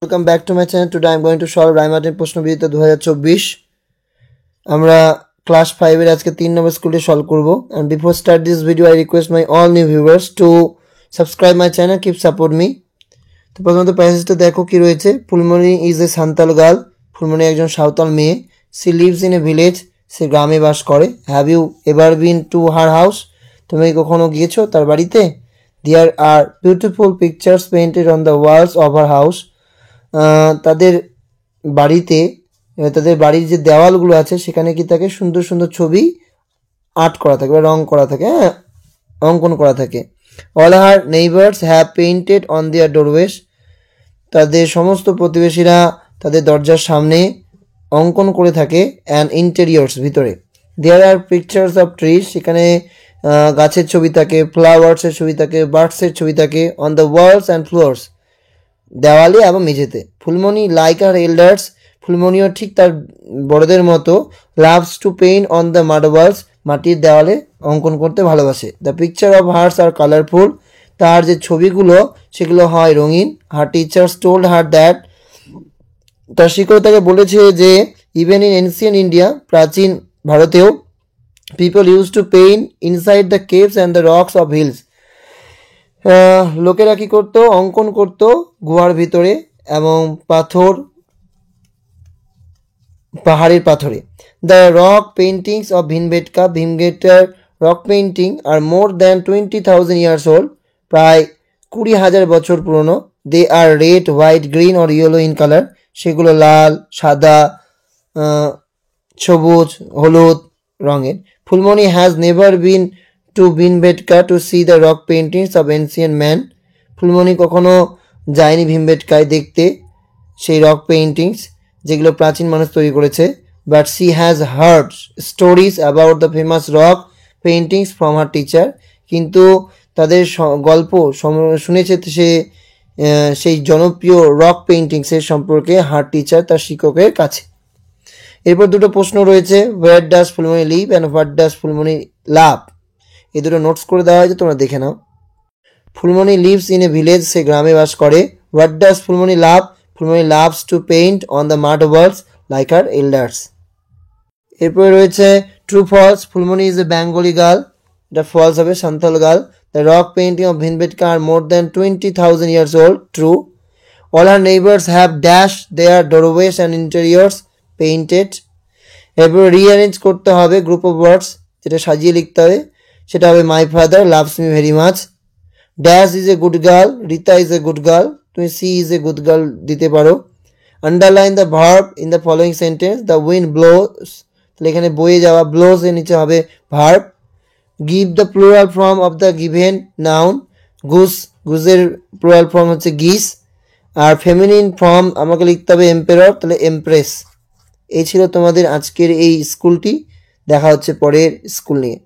Welcome back to my channel. Today I am going to solve Raimartin প্রশ্নবিদ্যা 2024 আমরা class 5 এর আজকে 3 নম্বর স্কুলে solve করব and before start this video I request my all new viewers to subscribe my channel, keep support me. তো প্রথমত প্যাসেজটা দেখো কি রয়েছে। Phulmoni is a Santal girl, Phulmoni একজন সাঁওতাল মেয়ে। she lives in a village, সে গ্রামে বাস করে। have you ever been to her house, তুমি কখনো গিয়েছো তার বাড়িতে? there are beautiful pictures painted on the walls of her house, তাদের বাড়ির যে দেওয়ালগুলো আছে সেখানে কি থাকে সুন্দর সুন্দর ছবি আর্ট করা থাকে বা রং করা থাকে, অঙ্কন করা থাকে। all her neighbors have painted on their doorways, তাদের সমস্ত প্রতিবেশীরা তাদের দরজার সামনে অঙ্কন করে থাকে and interiors, ভিতরে। there are pictures of trees, সেখানে গাছের ছবি থাকে, ফ্লাওয়ার্সের ছবি থাকে, বার্ডসের ছবি থাকে on the walls and floors, দেওয়ালে এবং মেঝেতে। ফুলমণি লাইক আর এল্ডার্স, ফুলমণিও ঠিক তার বড়দের মতো loves to paint on the marbles, মাটির দেওয়ালে অঙ্কন করতে ভালোবাসে। The picture of hers are colourful, তার যে ছবিগুলো সেগুলো হয় রঙিন। Her teachers told her that, তার শিক্ষক তাকে বলেছে যে ইভেন ইন এনসিয়েন্ট ইন্ডিয়া, প্রাচীন ভারতেও people use to paint inside the caves and the rocks of hills, লোকেরা কি করতো অঙ্কন করতো গুহার ভিতরে এবং পাহাড়ের পাথরে। The rock paintings of Bhimbetka, ভীমবেটকার rock painting are more than 20,000 years old, প্রায় 20,000 বছর পুরনো। They are red, white, green or yellow in colour, সেগুলো লাল, সাদা, সবুজ, হলুদ রঙের। Phulmoni has never been to Bhimbetka to see the rock paintings of ancient man, Phulmoni কখনো যায়নি ভীমবেটকায় দেখতে সেই রক পেইন্টিংস যেগুলো প্রাচীন মানুষ তৈরি করেছে। But she has hard stories about the famous rock paintings from her teacher, কিন্তু তাদের গল্প শুনেছে সে সেই জনপ্রিয় রক পেইন্টিংসের সম্পর্কে হার টিচার, তার শিক্ষকের কাছে। এরপর দুটো প্রশ্ন রয়েছে, where does Phulmoni live and what does Phulmoni love, এই দুটো নোটস করে দেওয়া হয়েছে, তোমরা দেখে নাও। Phulmoni lives in a village, সে গ্রামে বাস করে। What does Phulmoni love, Phulmoni loves to paint on the marbles like her elders. এরপরে রয়েছে true false, Phulmoni is a Bengali girl, এটা ফলস হবে, Santal girl. The rock painting of Bhimbetka are more than 20,000 years old, true. All her neighbours have dash their doorways and interiors painted. এরপরে rearrange করতে হবে group of words, যেটা সাজিয়ে লিখতে হবে, সেটা হবে my father loves me very much. Dash is a good girl, Rita is a good girl, তুমি C is a good girl দিতে পারো। Underline the verb in the following sentence, the wind blows, তাহলে এখানে বয়ে যাওয়া, ব্লোস এর নিচে হবে verb. Give the plural form of the given noun, Goose, গুসের plural form হচ্ছে গিস। আর ফেমিনিন ফর্ম আমাকে লিখতে হবে এম্পেরর, তাহলে এমপ্রেস। এই ছিল তোমাদের আজকের এই স্কুলটি। দেখা হচ্ছে পরের স্কুল নিয়ে।